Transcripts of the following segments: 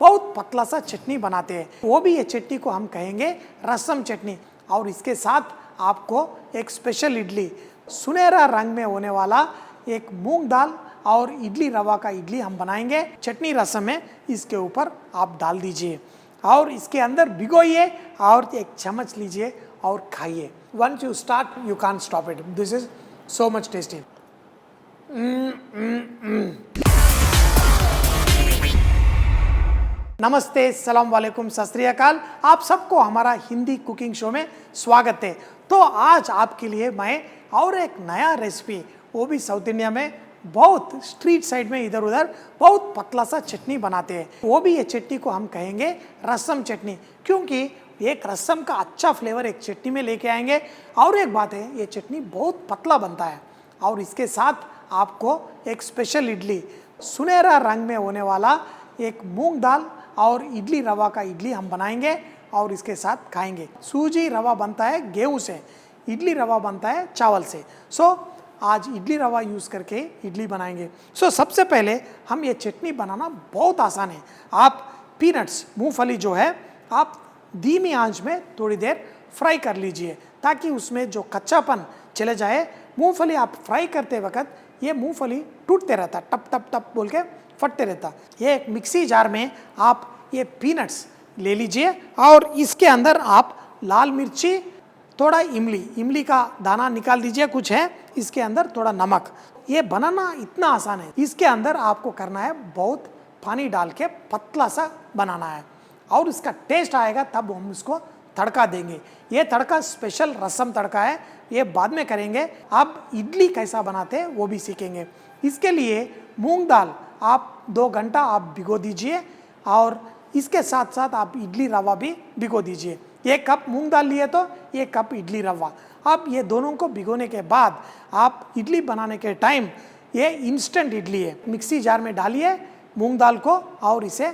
बहुत पतला सा चटनी बनाते हैं, वो भी ये चटनी को हम कहेंगे रसम चटनी। और इसके साथ आपको एक स्पेशल इडली, सुनहरा रंग में होने वाला एक मूंग दाल और इडली रवा का इडली हम बनाएंगे। चटनी रसम है, इसके ऊपर आप डाल दीजिए और इसके अंदर भिगोइए और एक चम्मच लीजिए और खाइए। Once you start you can't stop it. This is so much tasty. नमस्ते, सलाम वालेकुम, सत श्री अकाल। आप सबको हमारा हिंदी कुकिंग शो में स्वागत है। तो आज आपके लिए मैं और एक नया रेसिपी, वो भी साउथ इंडिया में बहुत स्ट्रीट साइड में इधर उधर बहुत पतला सा चटनी बनाते हैं, वो भी ये चटनी को हम कहेंगे रसम चटनी, क्योंकि एक रसम का अच्छा फ्लेवर एक चटनी में लेके आएंगे। और एक बात है, ये चटनी बहुत पतला बनता है और इसके साथ आपको एक स्पेशल इडली, सुनहरा रंग में होने वाला एक मूंग दाल और इडली रवा का इडली हम बनाएंगे और इसके साथ खाएंगे। सूजी रवा बनता है गेहूं से, इडली रवा बनता है चावल से। आज इडली रवा यूज़ करके इडली बनाएंगे। सबसे पहले हम ये चटनी बनाना बहुत आसान है। आप पीनट्स, मूंगफली जो है, आप धीमी आंच में थोड़ी देर फ्राई कर लीजिए ताकि उसमें जो कच्चापन चले जाए। मूंगफली आप फ्राई करते वक्त ये मूंगफली टूटते रहता, टप टप टप बोल के फटते रहता। ये एक मिक्सी जार में आप ये पीनट्स ले लीजिए और इसके अंदर आप लाल मिर्ची, थोड़ा इमली का दाना निकाल दीजिए, कुछ है इसके अंदर, थोड़ा नमक। ये बनाना इतना आसान है। इसके अंदर आपको करना है बहुत पानी डाल के पतला सा बनाना है और इसका टेस्ट आएगा तब हम इसको तड़का देंगे। ये तड़का स्पेशल रसम तड़का है, ये बाद में करेंगे। आप इडली कैसा बनाते हैं वो भी सीखेंगे। इसके लिए मूंग दाल आप 2 घंटा आप भिगो दीजिए और इसके साथ साथ आप इडली रवा भी भिगो दीजिए। 1 कप मूंग दाल लिए तो 1 कप इडली रवा। अब ये दोनों को भिगोने के बाद आप इडली बनाने के टाइम, ये इंस्टेंट इडली है, मिक्सी जार में डालिए मूंग दाल को और इसे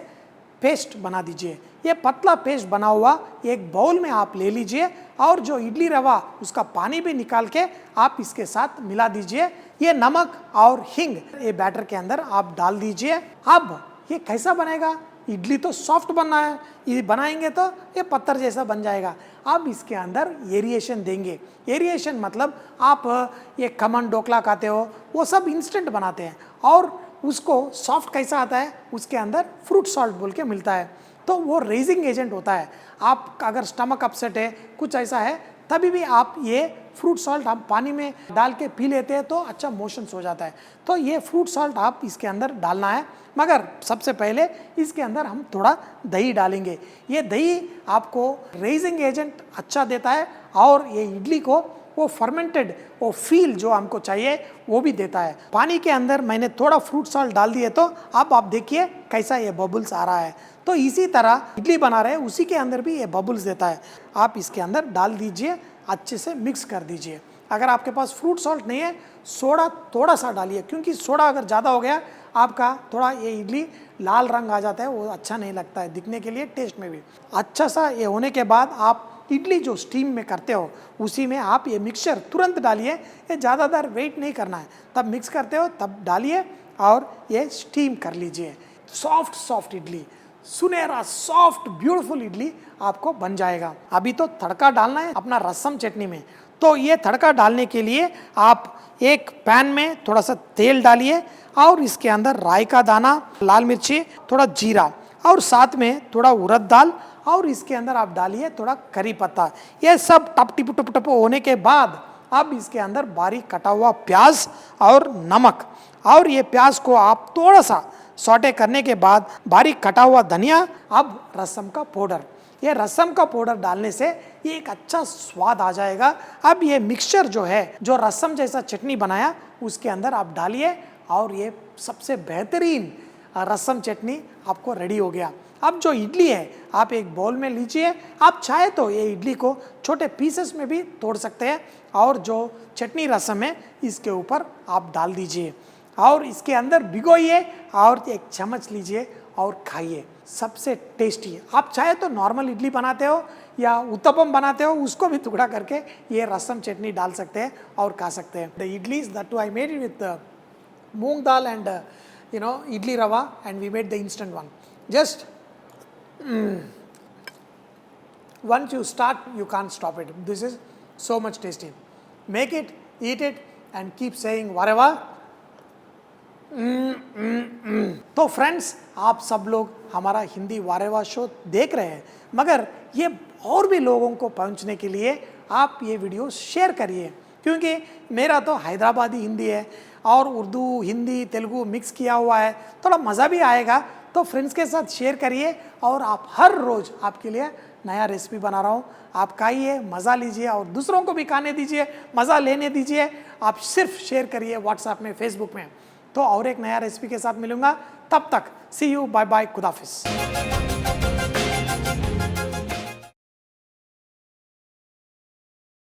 पेस्ट बना दीजिए। ये पतला पेस्ट बना हुआ एक बाउल में आप ले लीजिए और जो इडली रवा उसका पानी भी निकाल के आप इसके साथ मिला दीजिए। ये नमक और हिंग ये बैटर के अंदर आप डाल दीजिए। अब ये कैसा बनेगा? इडली तो सॉफ्ट बनना है, ये बनाएंगे तो ये पत्थर जैसा बन जाएगा। अब इसके अंदर एरिएशन देंगे। एरिएशन मतलब आप ये खमन ढोकला खाते हो, वो सब इंस्टेंट बनाते हैं और उसको सॉफ्ट कैसा आता है, उसके अंदर फ्रूट सॉल्ट बोल के मिलता है, तो वो रेजिंग एजेंट होता है। आप अगर स्टमक अपसेट है, कुछ ऐसा है, तभी भी आप ये फ्रूट सॉल्ट हम पानी में डाल के पी लेते हैं तो अच्छा मोशंस हो जाता है। तो ये फ्रूट सॉल्ट आप इसके अंदर डालना है, मगर सबसे पहले इसके अंदर हम थोड़ा दही डालेंगे। ये दही आपको रेजिंग एजेंट अच्छा देता है और ये इडली को वो फर्मेंटेड वो फील जो हमको चाहिए वो भी देता है। पानी के अंदर मैंने थोड़ा फ्रूट सॉल्ट डाल दिए तो अब आप देखिए कैसा ये बबल्स आ रहा है। तो इसी तरह इडली बना रहे हैं, उसी के अंदर भी ये बबल्स देता है। आप इसके अंदर डाल दीजिए, अच्छे से मिक्स कर दीजिए। अगर आपके पास फ्रूट सॉल्ट नहीं है, सोडा थोड़ा सा डालिए, क्योंकि सोडा अगर ज़्यादा हो गया आपका थोड़ा ये इडली लाल रंग आ जाता है, वो अच्छा नहीं लगता है दिखने के लिए, टेस्ट में भी। अच्छा सा ये होने के बाद आप इडली जो स्टीम में करते हो उसी में आप ये मिक्सचर तुरंत डालिए। ये ज़्यादा देर वेट नहीं करना है, तब मिक्स करते हो तब डालिए और ये स्टीम कर लीजिए। सॉफ्ट इडली, सुनहरा सॉफ्ट ब्यूटीफुल इडली आपको बन जाएगा। अभी तो तड़का डालना है अपना रसम चटनी में। तो ये तड़का डालने के लिए आप एक पैन में थोड़ा सा तेल डालिए और इसके अंदर राई का दाना, लाल मिर्ची, थोड़ा जीरा और साथ में थोड़ा उड़द दाल और इसके अंदर आप डालिए थोड़ा करी पत्ता। ये सब टप टिप टप टप होने के बाद अब इसके अंदर बारीक कटा हुआ प्याज और नमक, और ये प्याज को आप थोड़ा सा सौटे करने के बाद बारीक कटा हुआ धनिया, अब रसम का पाउडर। ये रसम का पाउडर डालने से ये एक अच्छा स्वाद आ जाएगा। अब ये मिक्सचर जो है, जो रसम जैसा चटनी बनाया, उसके अंदर आप डालिए और ये सबसे बेहतरीन रसम चटनी आपको रेडी हो गया। अब जो इडली है आप एक बाउल में लीजिए। आप चाहे तो ये इडली को छोटे पीसेस में भी तोड़ सकते हैं और जो चटनी रसम है इसके ऊपर आप डाल दीजिए और इसके अंदर भिगोइए और एक चम्मच लीजिए और खाइए। सबसे टेस्टी है। आप चाहे तो नॉर्मल इडली बनाते हो या उत्तपम बनाते हो, उसको भी टुकड़ा करके ये रसम चटनी डाल सकते हैं और खा सकते हैं। The idlis that I made it with moong dal and idli rava, and we made the instant one. Just Once you start, you can't stop it. This is so much tasty. Make it, eat it, and keep saying whatever. तो friends, आप सब लोग हमारा Hindi वारेवा show देख रहे हैं, मगर ये और भी लोगों को पहुंचने के लिए आप ये वीडियो शेयर करिए, क्योंकि मेरा तो हैदराबादी हिंदी है और उर्दू, हिंदी, तेलुगु मिक्स किया हुआ है, थोड़ा मज़ा भी आएगा। तो फ्रेंड्स के साथ शेयर करिए और आप हर रोज़ आपके लिए नया रेसिपी बना रहा हूँ, आप खाइए, मज़ा लीजिए और दूसरों को भी खाने दीजिए, मज़ा लेने दीजिए। आप सिर्फ शेयर करिए व्हाट्सएप में, फेसबुक में। तो और एक नया रेसिपी के साथ मिलूंगा, तब तक सी यू, बाय बाय, खुदाफिज।